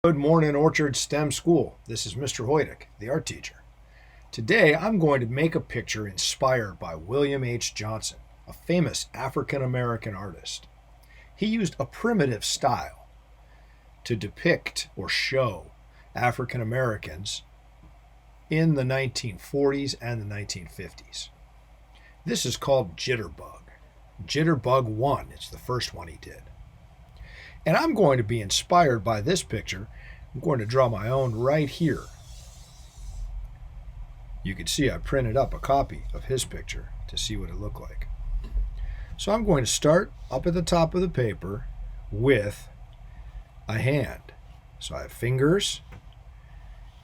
Good morning, Orchard STEM School. This is Mr. Hoydick, the art teacher. Today, I'm going to make a picture inspired by William H. Johnson, a famous African-American artist. He used a primitive style to depict or show African Americans in the 1940s and the 1950s. This is called Jitterbug. Jitterbug 1 is the first one he did. And I'm going to be inspired by this picture. I'm going to draw my own right here. You can see I printed up a copy of his picture to see what it looked like. So I'm going to start up at the top of the paper with a hand. So I have fingers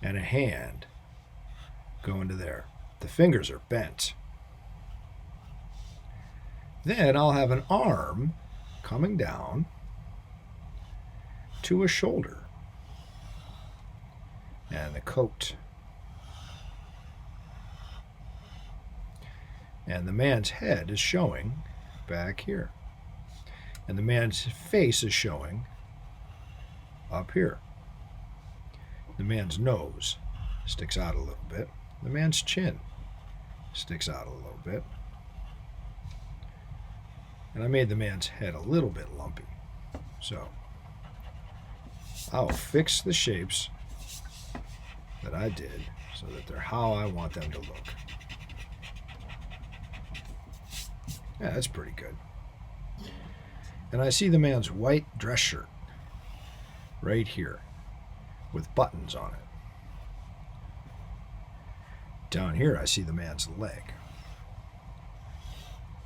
and a hand going to there. The fingers are bent. Then I'll have an arm coming down to a shoulder and the coat. And the man's head is showing back here. And the man's face is showing up here. The man's nose sticks out a little bit. The man's chin sticks out a little bit. And I made the man's head a little bit lumpy. So I'll fix the shapes that I did so that they're how I want them to look. Yeah, that's pretty good. And I see the man's white dress shirt right here with buttons on it. Down here I see the man's leg.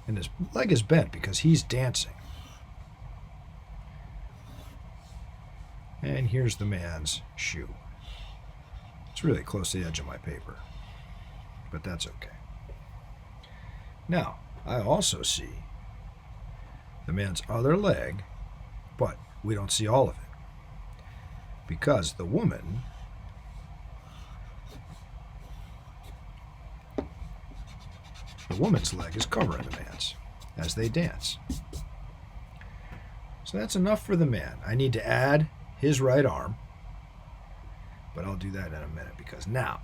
And his leg is bent because he's dancing. And here's the man's shoe. It's really close to the edge of my paper, but that's okay. Now, I also see the man's other leg, but we don't see all of it because the woman's leg is covering the man's as they dance. So that's enough for the man. I need to add his right arm, but I'll do that in a minute because now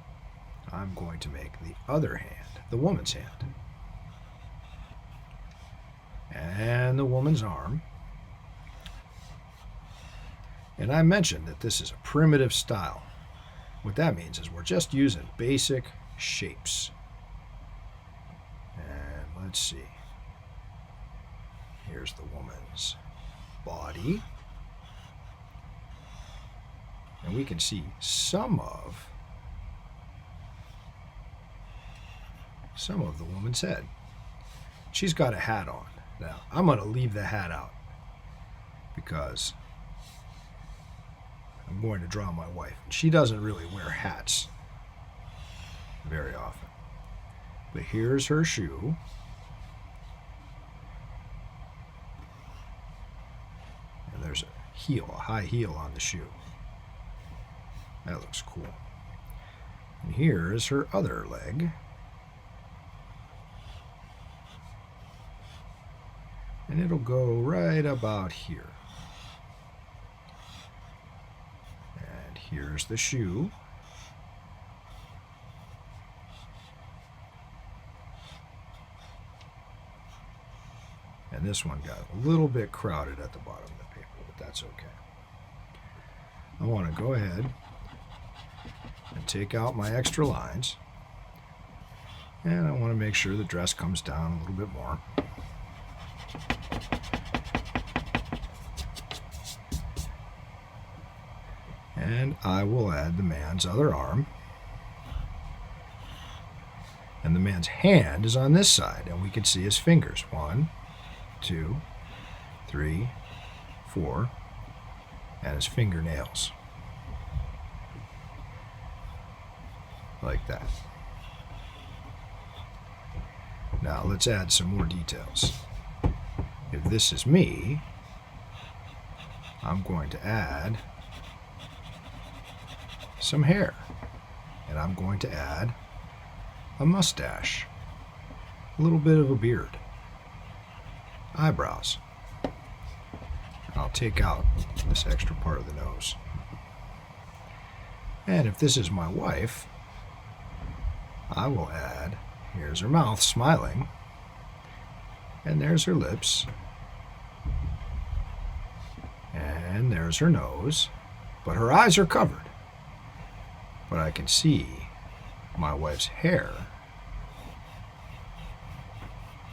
I'm going to make the other hand, the woman's hand, and the woman's arm. And I mentioned that this is a primitive style. What that means is we're just using basic shapes. And let's see. Here's the woman's body. And we can see some of the woman's head. She's got a hat on. Now, I'm going to leave the hat out because I'm going to draw my wife. She doesn't really wear hats very often. But here's her shoe. And there's a heel, a high heel on the shoe. That looks cool. And here is her other leg. And it'll go right about here. And here's the shoe. And this one got a little bit crowded at the bottom of the paper, but that's okay. I want to go ahead and take out my extra lines. And I want to make sure the dress comes down a little bit more. And I will add the man's other arm. And the man's hand is on this side, and we can see his fingers. 1, 2, 3, 4, and his fingernails. Like that. Now let's add some more details. If this is me, I'm going to add some hair. And I'm going to add a mustache, a little bit of a beard, eyebrows. I'll take out this extra part of the nose. And if this is my wife, I will add, here's her mouth smiling, and there's her lips, and there's her nose, but her eyes are covered. But I can see my wife's hair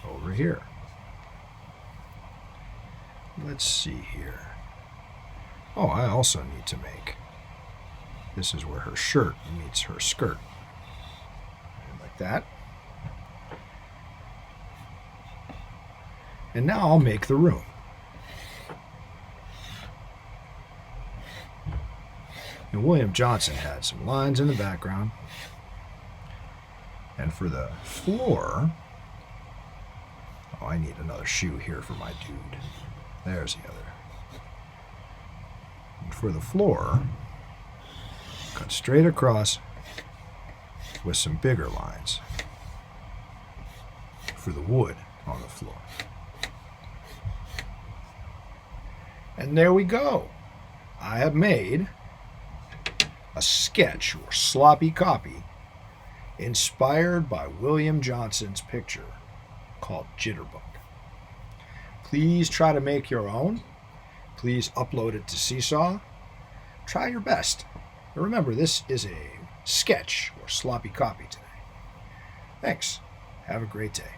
over here. Let's see here. Oh, I also need to make, this is where her shirt meets her skirt. Like that. And now I'll make the room. And William Johnson had some lines in the background. And for the floor, oh, I need another shoe here for my dude. There's the other. And for the floor, cut straight across with some bigger lines for the wood on the floor. And there we go. I have made a sketch or sloppy copy inspired by William Johnson's picture called Jitterbug. Please try to make your own. Please upload it to Seesaw. Try your best. And remember, this is a sketch or sloppy copy today. Thanks. Have a great day.